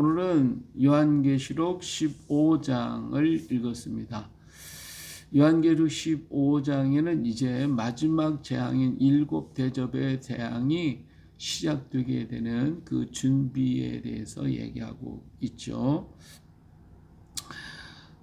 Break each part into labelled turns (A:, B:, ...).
A: 오늘은 요한계시록 15장을 읽었습니다. 요한계시록 15장에는 이제 마지막 재앙인 일곱 대접의 재앙이 시작되게 되는 그 준비에 대해서 얘기하고 있죠.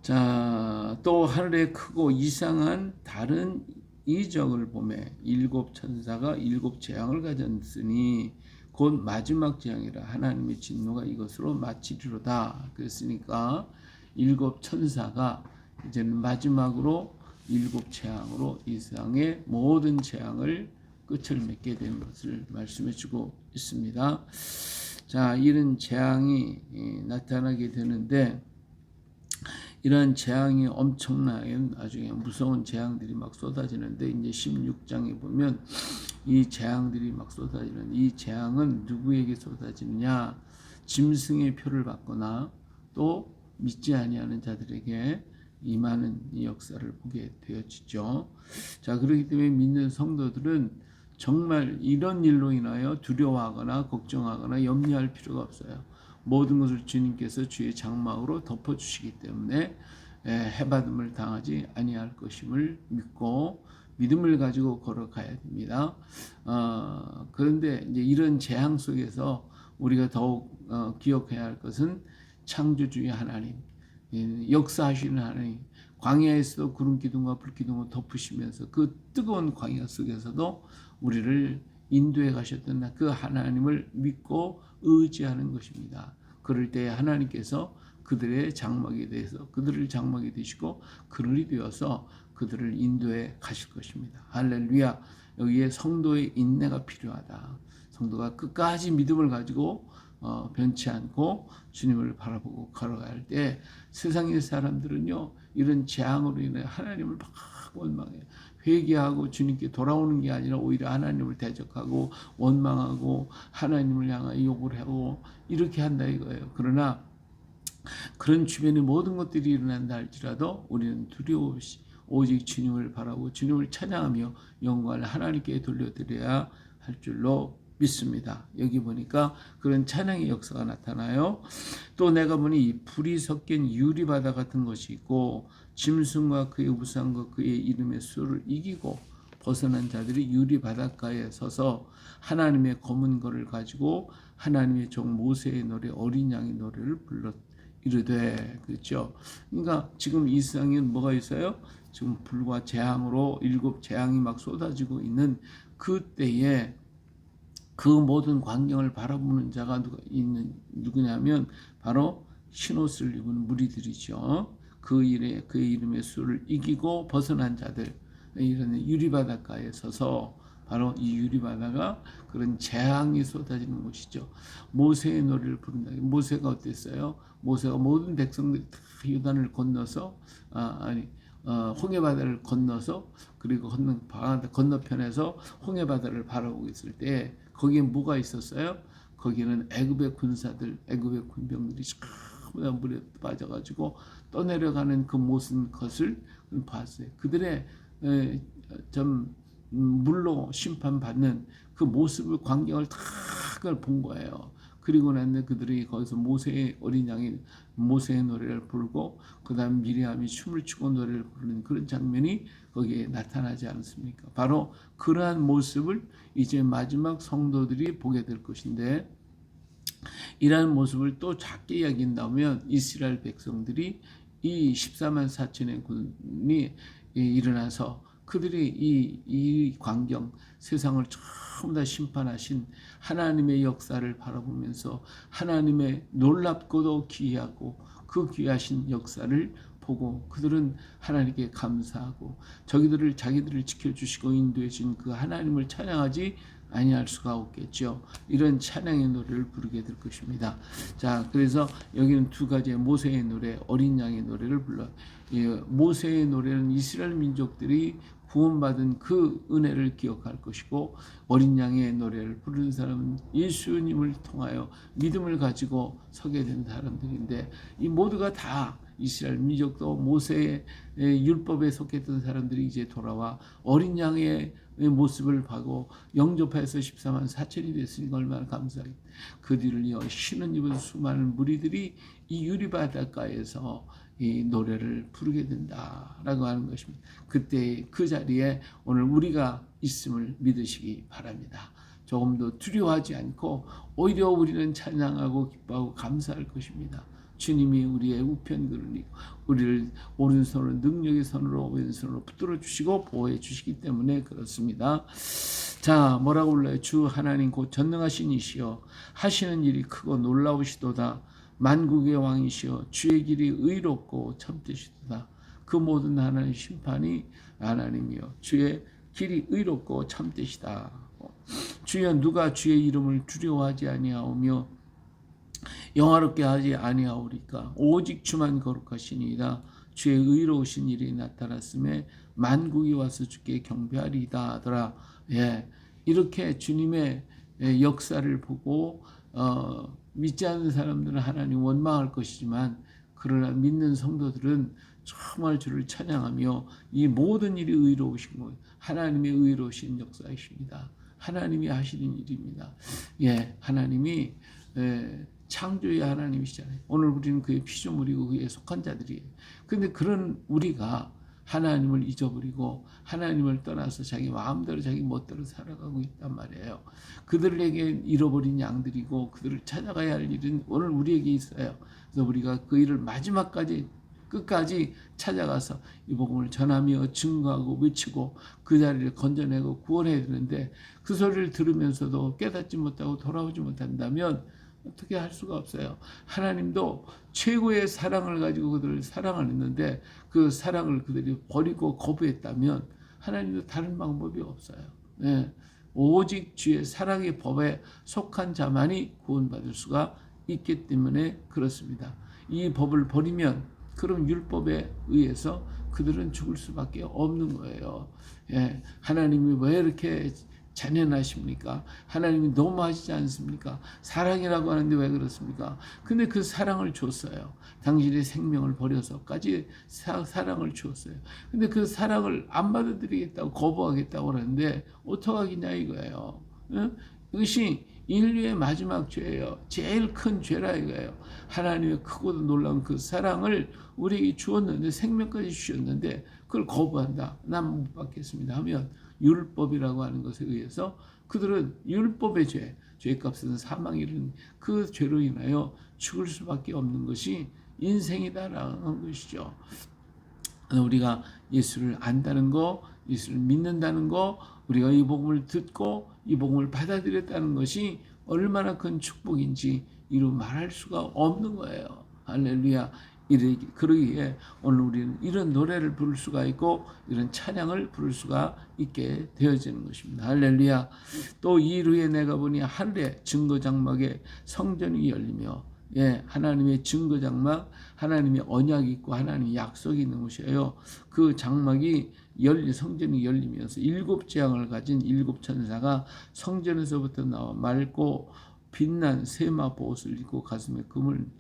A: 자, 또 하늘에 크고 이상한 다른 이적을 보매 일곱 천사가 일곱 재앙을 가졌으니 곧 마지막 재앙이라 하나님의 진노가 이것으로 마치리로다. 그랬으니까 일곱 천사가 이제는 마지막으로 일곱 재앙으로 이 세상의 모든 재앙을 끝을 맺게 되는 것을 말씀해 주고 있습니다. 자, 이런 재앙이 나타나게 되는데 이런 재앙이 엄청나게 아주 무서운 재앙들이 막 쏟아지는데 이제 16장에 보면 이 재앙들이 막 쏟아지는 이 재앙은 누구에게 쏟아지느냐? 짐승의 표를 받거나 또 믿지 아니하는 자들에게 임하는 이 역사를 보게 되어지죠. 자, 그렇기 때문에 믿는 성도들은 정말 이런 일로 인하여 두려워하거나 걱정하거나 염려할 필요가 없어요. 모든 것을 주님께서 주의 장막으로 덮어주시기 때문에 해받음을 당하지 아니할 것임을 믿고 믿음을 가지고 걸어가야 됩니다. 그런데 이제 이런 재앙 속에서 우리가 더욱 기억해야 할 것은 창조주의 하나님, 역사하시는 하나님, 광야에서도 구름 기둥과 불 기둥을 덮으시면서 그 뜨거운 광야 속에서도 우리를 인도해 가셨던 그 하나님을 믿고 의지하는 것입니다. 그럴 때 하나님께서 그들의 장막에 대해서 그들을 장막이 되시고 그늘이 되어서 그들을 인도해 가실 것입니다. 할렐루야. 여기에 성도의 인내가 필요하다. 성도가 끝까지 믿음을 가지고 변치 않고 주님을 바라보고 걸어갈 때 세상의 사람들은요 이런 재앙으로 인해 하나님을 막 원망해요. 회개하고 주님께 돌아오는 게 아니라 오히려 하나님을 대적하고 원망하고 하나님을 향하여 욕을 하고 이렇게 한다 이거예요. 그러나 그런 주변의 모든 것들이 일어난다 할지라도 우리는 두려워 없이 오직 주님을 바라고 주님을 찬양하며 영광을 하나님께 돌려드려야 할 줄로 믿습니다. 여기 보니까 그런 찬양의 역사가 나타나요. 또 내가 보니 이 불이 섞인 유리바다 같은 것이 있고 짐승과 그의 우상과 그의 이름의 수를 이기고 벗어난 자들이 유리바닷가에 서서 하나님의 검은 거를 가지고 하나님의 종 모세의 노래 어린 양의 노래를 불렀 이르되. 그렇죠. 그러니까 지금 이 세상에는 뭐가 있어요? 지금 불과 재앙으로 일곱 재앙이 막 쏟아지고 있는 그때에 그 모든 광경을 바라보는 자가 누구냐면 바로 흰옷을 입은 무리들이죠. 그의 이름의 수를 이기고 벗어난 자들, 이런 유리바닷가에 서서 바로 이 유리바다가 그런 재앙이 쏟아지는 곳이죠. 모세의 노래를 부른다. 모세가 어땠어요? 모세가 모든 백성들이 다 요단을 건너서 홍해바다를 건너서 그리고 건너편에서 홍해바다를 바라보고 있을 때 거기에 뭐가 있었어요? 거기는 애굽의 군사들, 애굽의 군병들이 전부 다 물에 빠져가지고 떠내려가는 그 모든 것을 봤어요. 그들의 물로 심판받는 그 모습을 광경을 다 그걸 본 거예요. 그리고 난 그들이 거기서 모세의 어린 양이 모세의 노래를 부르고 그다음 미리암이 춤을 추고 노래를 부르는 그런 장면이 거기에 나타나지 않습니까? 바로 그러한 모습을 이제 마지막 성도들이 보게 될 것인데 이러한 모습을 또 작게 여긴다면 이스라엘 백성들이 이 14만 4천의 군이 일어나서 그들이 이 광경 세상을 전부 다 심판하신 하나님의 역사를 바라보면서 하나님의 놀랍고도 귀하고 그 귀하신 역사를 보고 그들은 하나님께 감사하고 자기들을 지켜주시고 인도해 주신 그 하나님을 찬양하지 아니할 수가 없겠죠. 이런 찬양의 노래를 부르게 될 것입니다. 자, 그래서 여기는 두 가지의 모세의 노래, 어린 양의 노래를 불러. 모세의 노래는 이스라엘 민족들이 구원받은 그 은혜를 기억할 것이고 어린 양의 노래를 부르는 사람은 예수님을 통하여 믿음을 가지고 서게 된 사람들인데 이 모두가 다 이스라엘 민족도 모세의 율법에 속했던 사람들이 이제 돌아와 어린 양의 모습을 보고 영접해서 14만 4천이 됐으니까 얼마나 감사하겠. 그 뒤를 이어 신은 입은 수많은 무리들이 이 유리바닷가에서 이 노래를 부르게 된다라고 하는 것입니다. 그때 그 자리에 오늘 우리가 있음을 믿으시기 바랍니다. 조금도 두려워하지 않고 오히려 우리는 찬양하고 기뻐하고 감사할 것입니다. 주님이 우리의 우편들을 우리를 오른손으로 능력의 손으로 왼손으로 붙들어 주시고 보호해 주시기 때문에 그렇습니다. 자, 뭐라고 불러요? 주 하나님 곧 전능하신 이시여 하시는 일이 크고 놀라우시도다. 만국의 왕이시여 주의 길이 의롭고 참되시도다. 그 모든 하나님 심판이 하나님이여 주의 길이 의롭고 참되시다. 주여 누가 주의 이름을 두려워하지 아니하오며 영화롭게 하지 아니하오리까. 오직 주만 거룩하시니이다. 주의 의로우신 일이 나타났음에 만국이 와서 주께 경배하리이다 하더라. 예, 이렇게 주님의 역사를 보고 믿지 않는 사람들은 하나님 원망할 것이지만 그러나 믿는 성도들은 정말 주를 찬양하며 이 모든 일이 의로우신 것, 하나님의 의로우신 역사이십니다. 하나님이 하시는 일입니다. 예, 하나님이 창조의 하나님이시잖아요. 오늘 우리는 그의 피조물이고 그에 속한 자들이에요. 근데 그런 우리가 하나님을 잊어버리고 하나님을 떠나서 자기 마음대로 자기 멋대로 살아가고 있단 말이에요. 그들에게 잃어버린 양들이고 그들을 찾아가야 할 일은 오늘 우리에게 있어요. 그래서 우리가 그 일을 마지막까지 끝까지 찾아가서 이 복음을 전하며 증거하고 외치고 그 자리를 건져내고 구원해야 되는데 그 소리를 들으면서도 깨닫지 못하고 돌아오지 못한다면 어떻게 할 수가 없어요. 하나님도 최고의 사랑을 가지고 그들을 사랑하는데 그 사랑을 그들이 버리고 거부했다면 하나님도 다른 방법이 없어요. 네. 오직 주의 사랑의 법에 속한 자만이 구원받을 수가 있기 때문에 그렇습니다. 이 법을 버리면 그럼 율법에 의해서 그들은 죽을 수밖에 없는 거예요. 예. 하나님이 왜 이렇게 잔인하십니까? 하나님이 너무하시지 않습니까? 사랑이라고 하는데 왜 그렇습니까? 근데 그 사랑을 줬어요. 당신의 생명을 버려서까지 사랑을 주었어요. 근데 그 사랑을 안 받아들이겠다고 거부하겠다고 하는데 어떡하겠냐 이거예요. 응? 이것이 인류의 마지막 죄예요. 제일 큰 죄라 이거예요. 하나님의 크고도 놀라운 그 사랑을 우리에게 주었는데 생명까지 주셨는데 그걸 거부한다. 난 못 받겠습니다 하면 율법이라고 하는 것에 의해서 그들은 율법의 죄값은 사망이 이른 그 죄로 인하여 죽을 수밖에 없는 것이 인생이다라는 것이죠. 우리가 예수를 안다는 거, 예수를 믿는다는 거, 우리가 이 복음을 듣고 이 복음을 받아들였다는 것이 얼마나 큰 축복인지 이루 말할 수가 없는 거예요. 할렐루야. 그러기에 오늘 우리는 이런 노래를 부를 수가 있고 이런 찬양을 부를 수가 있게 되어지는 것입니다. 할렐루야. 또 이일 후에 내가 보니 하늘에 증거장막에 성전이 열리며 예, 하나님의 증거장막, 하나님의 언약이 있고 하나님의 약속이 있는 곳이에요. 그 장막이 성전이 열리면서 7 재앙을 가진 7 천사가 성전에서부터 나와 맑고 빛난 세마포 옷을 입고 가슴에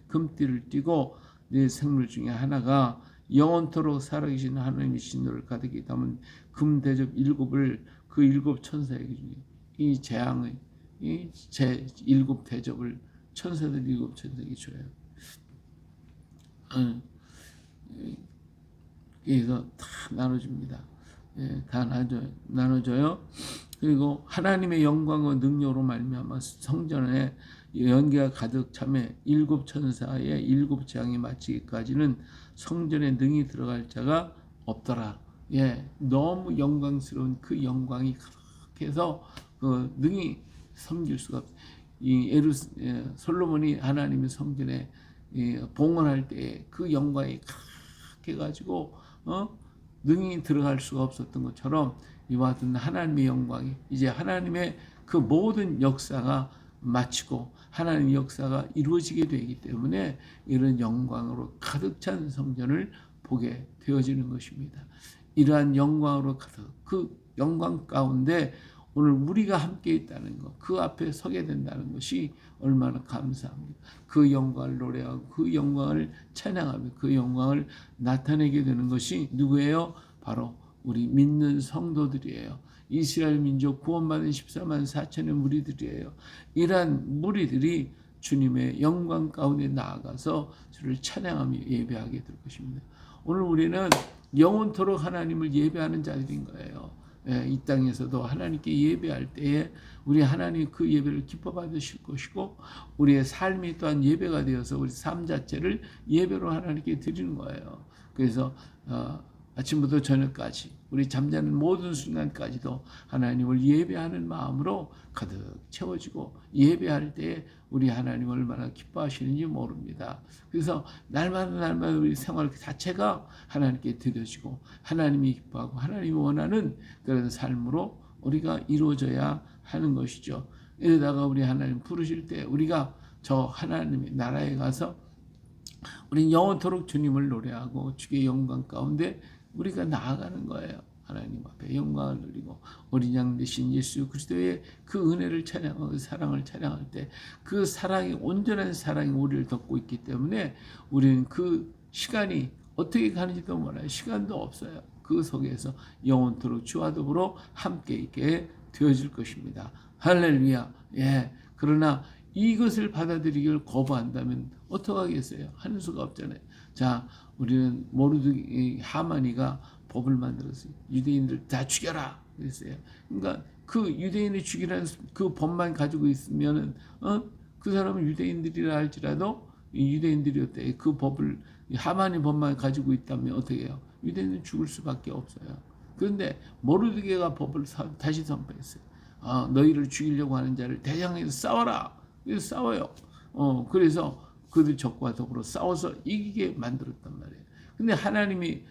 A: 금띠를 띠고 네 생물 중에 하나가 영원토록 살아계신 하나님의 신노를 가득히 담은 금대접 7을 그 7 천사에게 주니 이 재앙의 이 제 7 대접을 천사들 7 천사에게 줘요. 그래서 다 나눠줍니다. 예, 다 나눠줘요. 그리고 하나님의 영광과 능력으로 말미암아 성전에 연기가 가득 차매 7 천사의 7 재앙이 마치기까지는 성전에 능히 들어갈 자가 없더라. 예, 너무 영광스러운 그 영광이 가득해서 그 능히 섬길 수가 없어요. 솔로몬이 하나님의 성전에 봉헌할 때 그 영광이 가득해가지고 능히 들어갈 수가 없었던 것처럼 이와 같은 하나님의 영광이 이제 하나님의 그 모든 역사가 마치고 하나님의 역사가 이루어지게 되기 때문에 이런 영광으로 가득 찬 성전을 보게 되어지는 것입니다. 이러한 영광으로 가득 그 영광 가운데 오늘 우리가 함께 있다는 것, 그 앞에 서게 된다는 것이 얼마나 감사합니다. 그 영광을 노래하고 그 영광을 찬양하며 그 영광을 나타내게 되는 것이 누구예요? 바로 우리 믿는 성도들이에요. 이스라엘 민족 구원받은 14만 4천의 무리들이에요. 이러한 무리들이 주님의 영광 가운데 나아가서 주를 찬양하며 예배하게 될 것입니다. 오늘 우리는 영원토록 하나님을 예배하는 자들인 거예요. 이 땅에서도 하나님께 예배할 때에 우리 하나님 그 예배를 기뻐 받으실 것이고 우리의 삶이 또한 예배가 되어서 우리 삶 자체를 예배로 하나님께 드리는 거예요. 그래서 아침부터 저녁까지 우리 잠자는 모든 순간까지도 하나님을 예배하는 마음으로 가득 채워지고 예배할 때 우리 하나님 얼마나 기뻐하시는지 모릅니다. 그래서 날마다 우리 생활 자체가 하나님께 드려지고 하나님이 기뻐하고 하나님이 원하는 그런 삶으로 우리가 이루어져야 하는 것이죠. 이러다가 우리 하나님 부르실 때 우리가 저 하나님의 나라에 가서 우리는 영원토록 주님을 노래하고 주의 영광 가운데 우리가 나아가는 거예요. 하나님 앞에 영광을 누리고 어린 양 되신 예수 그리스도의 그 은혜를 찬양하고 사랑을 찬양할 때 그 사랑이 온전한 사랑이 우리를 덮고 있기 때문에 우리는 그 시간이 어떻게 가는지도 몰라요. 시간도 없어요. 그 속에서 영원토록 주와 더불어 함께 있게 되어질 것입니다. 할렐루야. 예. 그러나 이것을 받아들이기를 거부한다면 어떡하겠어요? 하는 수가 없잖아요. 자, 우리는 모르드게 하만이가 법을 만들었어요. 유대인들 다 죽여라 그랬어요. 그러니까 그 유대인을 죽이라는 그 법만 가지고 있으면은 그 사람은 유대인들이라 할지라도 유대인들이었대. 그 법을 하만의 법만 가지고 있다면 어떻게 해요? 유대인은 죽을 수밖에 없어요. 그런데 모르드게가 법을 다시 선포했어요. 너희를 죽이려고 하는 자를 대장에서 싸워라. 그래서 싸워요. 그래서 그들 적과 더불어 싸워서 이기게 만들었단 말이에요. 근데 하나님이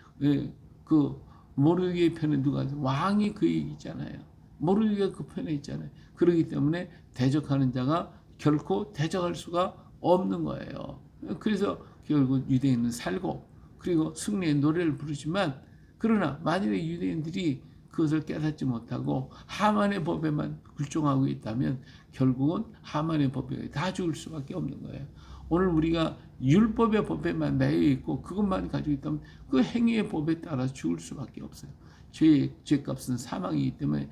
A: 그 모르드게의 편에 누가 왕이 그 얘기잖아요. 모르드게가 그 편에 있잖아요. 그렇기 때문에 대적하는 자가 결코 대적할 수가 없는 거예요. 그래서 결국 유대인은 살고 그리고 승리의 노래를 부르지만 그러나 만일에 유대인들이 그것을 깨닫지 못하고 하만의 법에만 굴종하고 있다면 결국은 하만의 법에 다 죽을 수밖에 없는 거예요. 오늘 우리가 율법의 법에만 매여 있고 그것만 가지고 있다면 그 행위의 법에 따라 죽을 수밖에 없어요. 죄값은 사망이기 때문에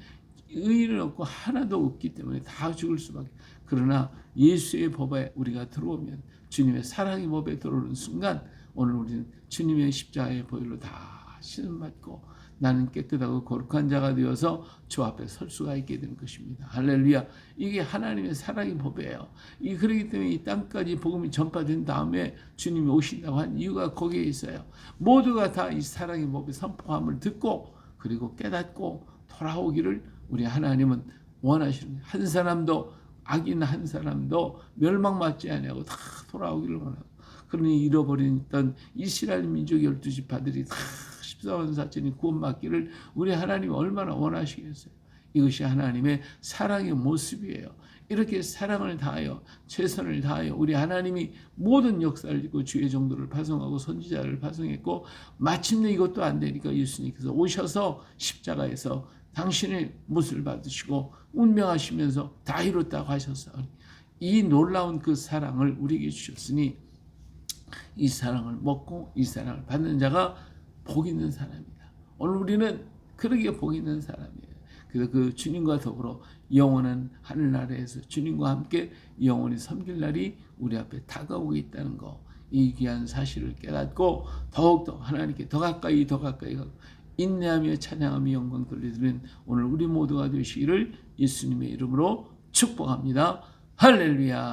A: 의의는 없고 하나도 없기 때문에 다 죽을 수밖에. 그러나 예수의 법에 우리가 들어오면 주님의 사랑의 법에 들어오는 순간 오늘 우리는 주님의 십자가의 보혈로 다 신음받고 나는 깨끗하고 거룩한 자가 되어서 주 앞에 설 수가 있게 되는 것입니다. 할렐루야. 이게 하나님의 사랑의 법이에요. 그렇기 때문에 이 땅까지 복음이 전파된 다음에 주님이 오신다고 한 이유가 거기에 있어요. 모두가 다 이 사랑의 법의 선포함을 듣고 그리고 깨닫고 돌아오기를 우리 하나님은 원하시는 한 사람도 악인 한 사람도 멸망받지 아니하고 다 돌아오기를 원하고 그러니 잃어버린 이스라엘 민족 12지파들이 다 14만 4천이 구원받기를 우리 하나님이 얼마나 원하시겠어요. 이것이 하나님의 사랑의 모습이에요. 이렇게 사랑을 다하여 최선을 다하여 우리 하나님이 모든 역사를 짓고 주의 정도를 파송하고 선지자를 파송했고 마침내 이것도 안 되니까 예수님께서 오셔서 십자가에서 당신의 못을 받으시고 운명하시면서 다 이뤘다고 하셔서 이 놀라운 그 사랑을 우리에게 주셨으니 이 사랑을 먹고 이 사랑을 받는 자가 복 있는 사람이다. 오늘 우리는 그러기에 복 있는 사람이에요. 그래서 그 주님과 더불어 영원한 하늘나라에서 주님과 함께 영원히 섬길 날이 우리 앞에 다가오고 있다는 거, 이 귀한 사실을 깨닫고 더욱더 하나님께 더 가까이 가고 인내하며 찬양하며 영광 돌리는 오늘 우리 모두가 되시기를 예수님의 이름으로 축복합니다. 할렐루야.